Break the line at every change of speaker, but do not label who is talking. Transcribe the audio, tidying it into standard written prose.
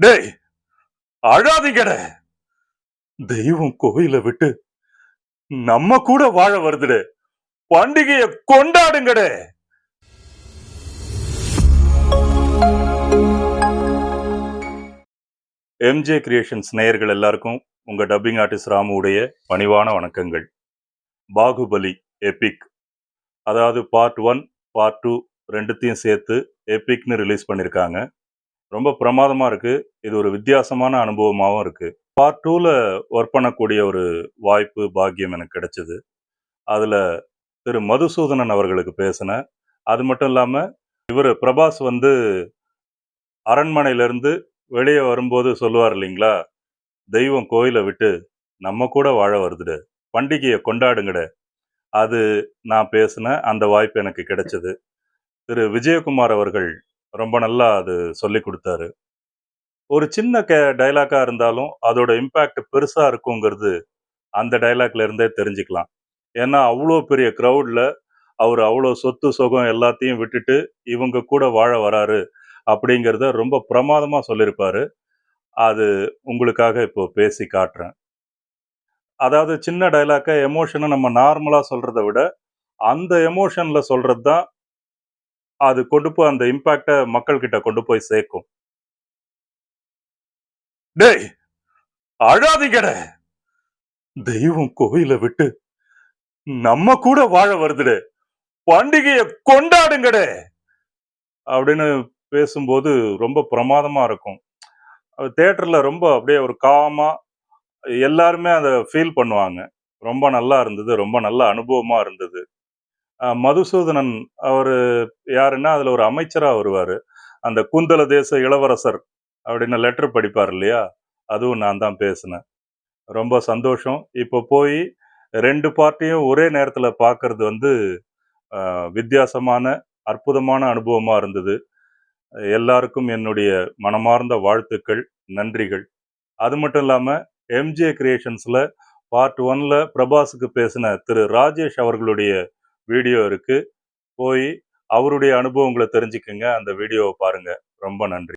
டேய், அழாதீங்கடே. தெய்வம் கோயில விட்டு நம்ம கூட வாழ வருதுடே. பண்டிகையை கொண்டாடுங்கடே. எம்ஜே கிரியேஷன்ஸ் நேயர்கள் எல்லாருக்கும் உங்க டப்பிங் ஆர்டிஸ்ட் ராமுடைய பணிவான வணக்கங்கள். பாகுபலி எபிக், அதாவது பார்ட் 1 பார்ட் 2 ரெண்டுத்தையும் சேர்த்து எபிக்னு ரிலீஸ் பண்ணியிருக்காங்க. ரொம்ப பிரமாதமா இருக்கு. இது ஒரு வித்தியாசமான அனுபவமாகவும் இருக்கு. பார்ட் 2ல ஒர்க் பண்ணக்கூடிய ஒரு வாய்ப்பு பாக்கியம் எனக்கு கிடைச்சது. அதுல திரு மதுசூதனன் அவர்களுக்கு பேசினேன். அது மட்டும் இல்லாம இவர் பிரபாஸ் வந்து அரண்மனையிலிருந்து வெளியே வரும்போது சொல்லுவார் இல்லைங்களா, தெய்வம் கோயிலை விட்டு நம்ம கூட வாழ வருதுடு, பண்டிகையை கொண்டாடுங்கட. அது நான் பேசின அந்த வாய்ப்பு எனக்கு கிடைச்சது. திரு விஜயகுமார் அவர்கள் ரொம்ப நல்லா அது சொல்லி கொடுத்தாரு. ஒரு சின்ன டைலாக்கா இருந்தாலும் அதோட இம்பாக்ட் பெருசா இருக்குங்கிறது அந்த டைலாக்ல இருந்தே தெரிஞ்சுக்கலாம். ஏன்னா அவ்வளோ பெரிய க்ரௌட்ல அவர் அவ்வளோ சொத்து சுகம் எல்லாத்தையும் விட்டுட்டு இவங்க கூட வாழ வராரு அப்படிங்கிறத ரொம்ப பிரமாதமா சொல்லியிருப்பாரு. அது உங்களுக்காக இப்போ பேசி காட்டுறேன். அதாவது சின்ன டைலாக்க எமோஷனை நம்ம நார்மலா சொல்றதை விட அந்த எமோஷன்ல சொல்றது தான் அது கொண்டு போய் அந்த இம்பாக்டை மக்கள் கிட்ட கொண்டு போய் சேர்க்கும். டேய், அழாதீங்கடே. தெய்வம் கோயிலை விட்டு நம்ம கூட வாழ வருதுடே. பண்டிகையை கொண்டாடுங்கடே அப்படின்னு பேசும்போது ரொம்ப பிரமாதமா இருக்கும். தியேட்டர்ல ரொம்ப அப்படியே ஒரு காமா எல்லாருமே அதை ஃபீல் பண்ணுவாங்க. ரொம்ப நல்லா இருந்தது. ரொம்ப நல்ல அனுபவமா இருந்தது. மதுசூதனன் அவரு யாருன்னா, அதுல ஒரு அமைச்சரா வருவாரு. அந்த கூந்தல தேச இளவரசர் அப்படின்னு லெட்டர் படிப்பார் இல்லையா? அதுவும் நான் தான் பேசினேன். ரொம்ப சந்தோஷம். இப்போ போய் 2 பார்ட்டியும் ஒரே நேரத்துல பார்க்கறது வந்து வித்தியாசமான, அற்புதமான அனுபவமா இருந்தது. எல்லாருக்கும் என்னுடைய மனமார்ந்த வாழ்த்துக்கள், நன்றிகள். அது மட்டும் இல்லாம எம்ஜே கிரியேஷன்ஸ்ல பார்ட் 1ல பிரபாஸுக்கு பேசின திரு ராஜேஷ் அவர்களுடைய வீடியோ இருக்கு. போய் அவருடைய அனுபவங்களை தெரிஞ்சுக்குங்க. அந்த வீடியோவை பாருங்க. ரொம்ப நன்றி.